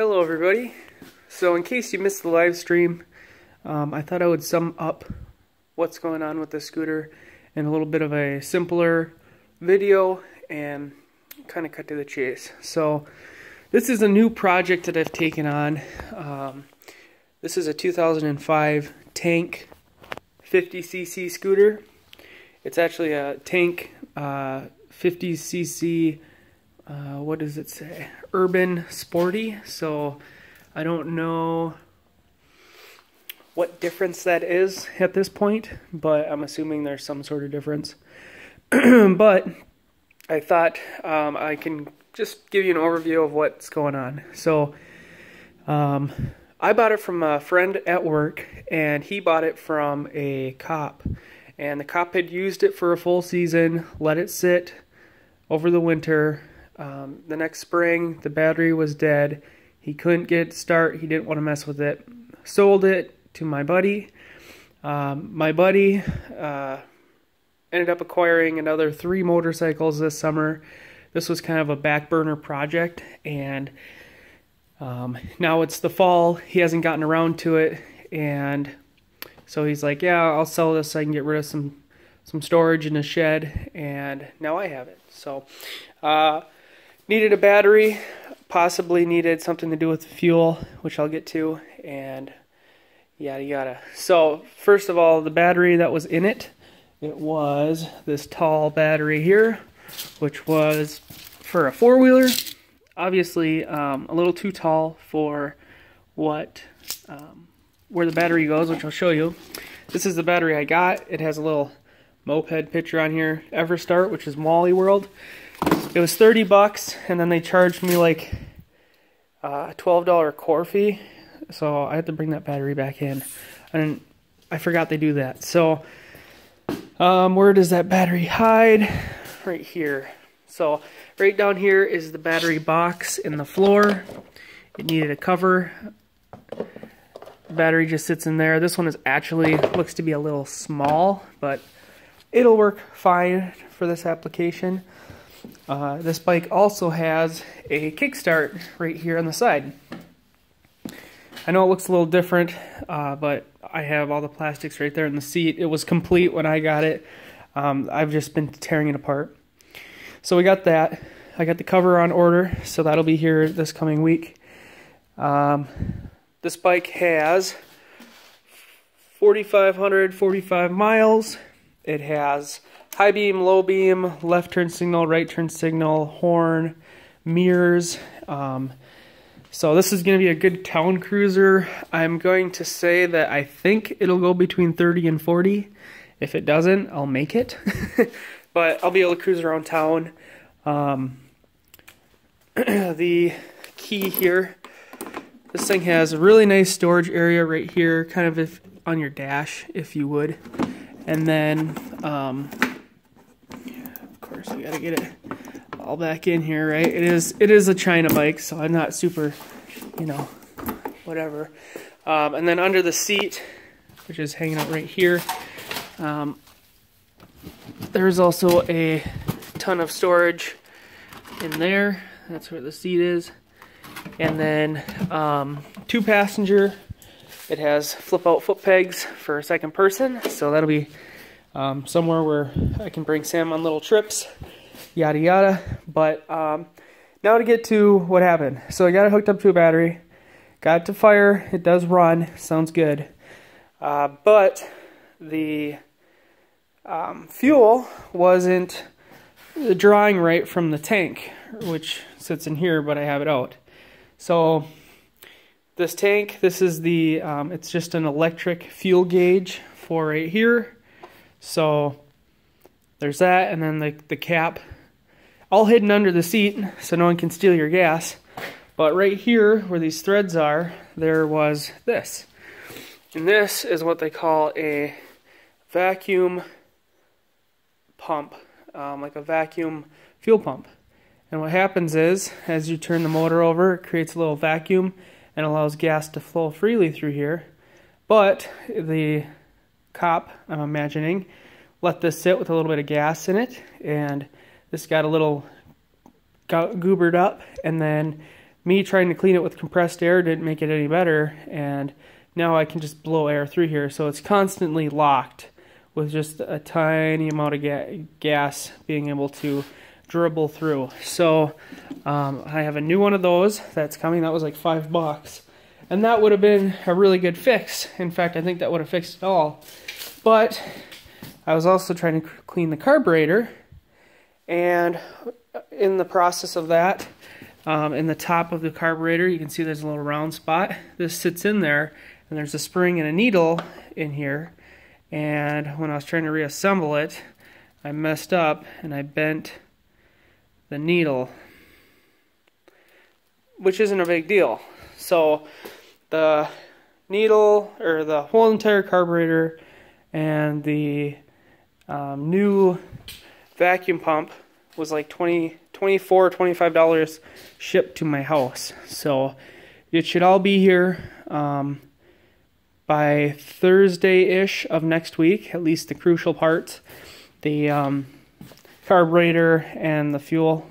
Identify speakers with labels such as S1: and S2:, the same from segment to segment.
S1: Hello everybody. So in case you missed the live stream, I thought I would sum up what's going on with the scooter in a little bit of a simpler video and kind of cut to the chase. So this is a new project that I've taken on. This is a 2005 Tank 50cc scooter. It's actually a Tank 50cc what does it say? Urban Sporty. So I don't know what difference that is at this point, but I'm assuming there's some sort of difference. But I thought I can just give you an overview of what's going on. So I bought it from a friend at work, and he bought it from a cop. And the cop had used it for a full season, let it sit over the winter. The next spring, the battery was dead. He couldn't get it to start. He didn't want to mess with it. Sold it to my buddy. My buddy ended up acquiring another 3 motorcycles this summer. This was kind of a back burner project, and now it's the fall. He hasn't gotten around to it, and so he's like, yeah, I'll sell this so I can get rid of some storage in the shed, and now I have it. So needed a battery, possibly needed something to do with the fuel, which I'll get to, and yada yada. So first of all, the battery that was in it, it was this tall battery here, which was for a 4-wheeler. Obviously a little too tall for what where the battery goes, which I'll show you. This is the battery I got. It has a little moped picture on here, Everstart, which is Wally World. It was 30 bucks, and then they charged me like a $12 core fee, so I had to bring that battery back in, and I forgot they do that. So where does that battery hide? Right here. So right down here is the battery box in the floor. It needed a cover. The battery just sits in there. This one is actually looks to be a little small, but it'll work fine for this application. This bike also has a kickstart right here on the side. I know it looks a little different, but I have all the plastics right there in the seat. It was complete when I got it. I've just been tearing it apart. So we got that. I got the cover on order, so that'll be here this coming week. This bike has 4,545 miles. It has high beam, low beam, left turn signal, right turn signal, horn, mirrors. So this is going to be a good town cruiser. I'm going to say that I think it'll go between 30 and 40. If it doesn't, I'll make it. But I'll be able to cruise around town. The key here, this thing has a really nice storage area right here, kind of on your dash, if you would. And then, of course, we gotta get it all back in here, right? It is a China bike, so I'm not super, you know, whatever. And then under the seat, which is hanging out right here, there's also a ton of storage in there. That's where the seat is. And then 2 passenger. It has flip out foot pegs for a second person, so that'll be somewhere where I can bring Sam on little trips, yada yada. But now to get to what happened. So I got it hooked up to a battery, got it to fire. It does run, sounds good. But the fuel wasn't drawing right from the tank, which sits in here, but I have it out. So this tank, this is the, it's just an electric fuel gauge for right here. So there's that, and then the cap, all hidden under the seat so no one can steal your gas. But right here, where these threads are, there was this. And this is what they call a vacuum pump, like a vacuum fuel pump. And what happens is, as you turn the motor over, it creates a little vacuum and allows gas to flow freely through here. But the cop, I'm imagining, let this sit with a little bit of gas in it, and this got a little goobered up, and then me trying to clean it with compressed air didn't make it any better, and now I can just blow air through here. So it's constantly locked with just a tiny amount of gas being able to dribble through. So I have a new one of those that's coming. That was like $5, and that would have been a really good fix. In fact, I think that would have fixed it all. But I was also trying to clean the carburetor, and in the process of that, in the top of the carburetor, you can see there's a little round spot. This sits in there, and there's a spring and a needle in here. And when I was trying to reassemble it, I messed up and I bent the needle, which isn't a big deal. So the needle, or the whole entire carburetor, and the new vacuum pump was like $24, $25 shipped to my house. So it should all be here by Thursday-ish of next week, at least the crucial parts, the carburetor and the fuel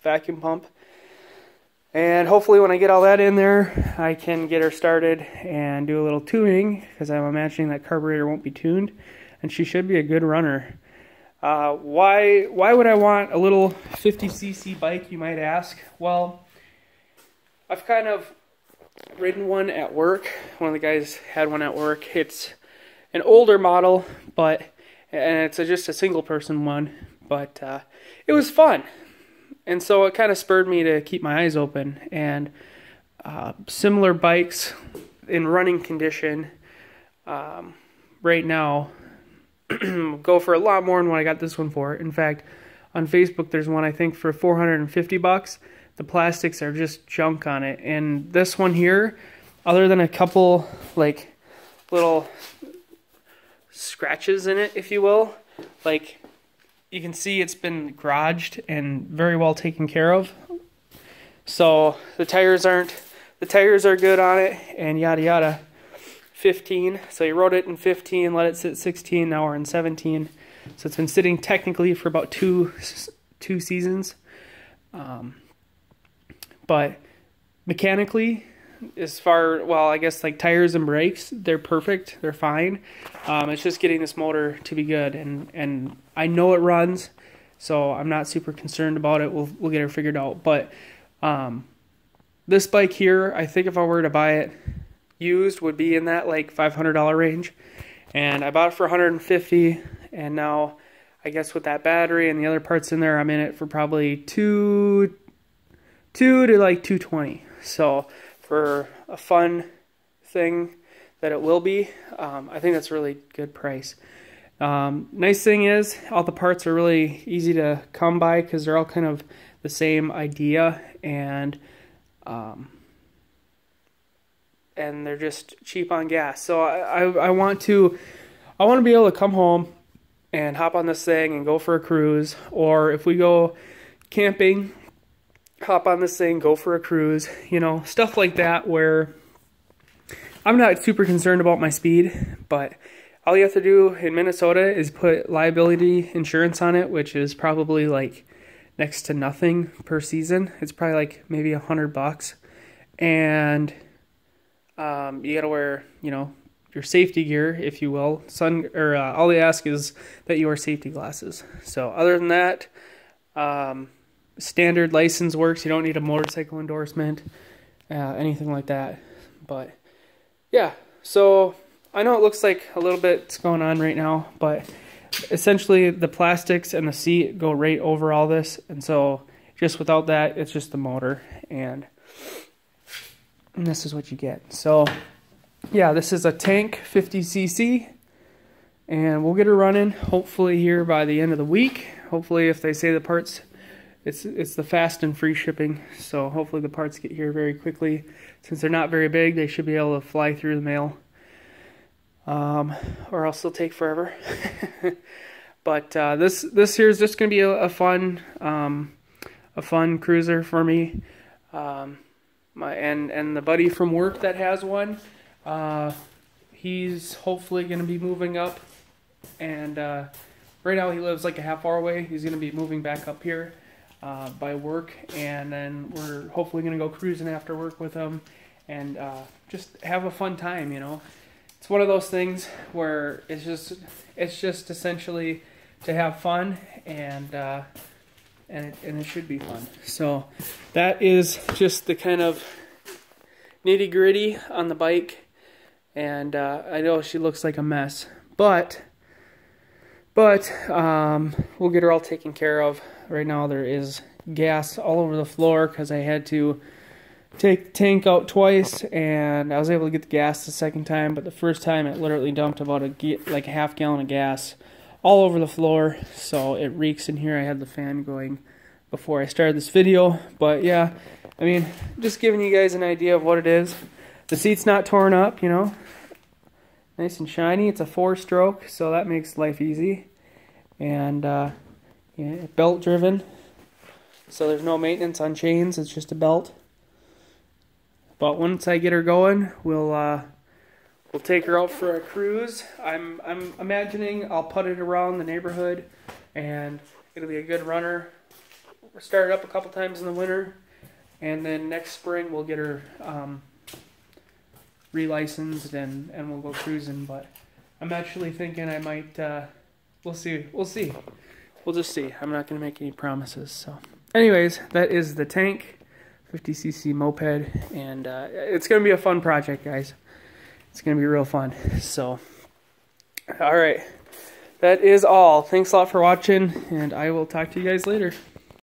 S1: vacuum pump. And hopefully when I get all that in there, I can get her started and do a little tuning, because I'm imagining that carburetor won't be tuned, and she should be a good runner. Why would I want a little 50cc bike, you might ask? Well, I've kind of ridden one at work. One of the guys had one at work. It's an older model, and it's just a single person one, but it was fun. And so it kind of spurred me to keep my eyes open. And similar bikes in running condition right now go for a lot more than what I got this one for. In fact, on Facebook there's one I think for $450. The plastics are just junk on it. And this one here, other than a couple like little scratches in it, if you will, like you can see it's been garaged and very well taken care of. So the tires are good on it, and yada yada. 15, so you rode it in 15, let it sit 16, now we're in 17. So it's been sitting technically for about two seasons. But mechanically, I guess like tires and brakes, they're perfect, they're fine. It's just getting this motor to be good, and I know it runs, so I'm not super concerned about it. We'll get her figured out. But this bike here, I think if I were to buy it used, would be in that like $500 range, and I bought it for $150, and now I guess with that battery and the other parts in there, I'm in it for probably two to like $220. So for a fun thing that it will be, I think that's a really good price. Nice thing is all the parts are really easy to come by because they're all kind of the same idea, and they're just cheap on gas. So I want to be able to come home and hop on this thing and go for a cruise, or if we go camping, hop on this thing, go for a cruise, you know, stuff like that, where I'm not super concerned about my speed, but all you have to do in Minnesota is put liability insurance on it, which is probably like next to nothing per season. It's probably like maybe $100, and you gotta wear, you know, your safety gear, if you will. All they ask is that you wear safety glasses. So other than that, standard license works. You don't need a motorcycle endorsement, anything like that. But yeah, so I know it looks like a little bit's going on right now, but essentially the plastics and the seat go right over all this, and so just without that, it's just the motor, and this is what you get. So yeah, this is a tank 50cc, and we'll get her running hopefully here by the end of the week. Hopefully, if they say the parts, it's the fast and free shipping, so hopefully the parts get here very quickly. Since they're not very big, they should be able to fly through the mail, or else they'll take forever. But this here is just gonna be a fun cruiser for me. And the buddy from work that has one, he's hopefully gonna be moving up, and right now he lives like a half hour away. He's gonna be moving back up here. by work, and then we're hopefully going to go cruising after work with them and just have a fun time, you know. It's one of those things where it's just essentially to have fun, and it should be fun. So that is just the kind of nitty gritty on the bike, and I know she looks like a mess, but we'll get her all taken care of. Right now there is gas all over the floor because I had to take the tank out twice, and I was able to get the gas the second time, but the first time it literally dumped about like a half gallon of gas all over the floor, so it reeks in here. I had the fan going before I started this video, but yeah, I mean, just giving you guys an idea of what it is. The seat's not torn up, you know, nice and shiny. It's a 4-stroke, so that makes life easy, and yeah, belt driven, so there's no maintenance on chains, it's just a belt. But once I get her going, we'll take her out for a cruise. I'm imagining I'll put it around the neighborhood, and it'll be a good runner. We'll start it up a couple times in the winter, and then next spring we'll get her relicensed and we'll go cruising. But I'm actually thinking I might. We'll see. We'll just see. I'm not going to make any promises. So, anyways, that is the tank. 50cc moped, and it's going to be a fun project, guys. It's going to be real fun. So, alright, that is all. Thanks a lot for watching, and I will talk to you guys later.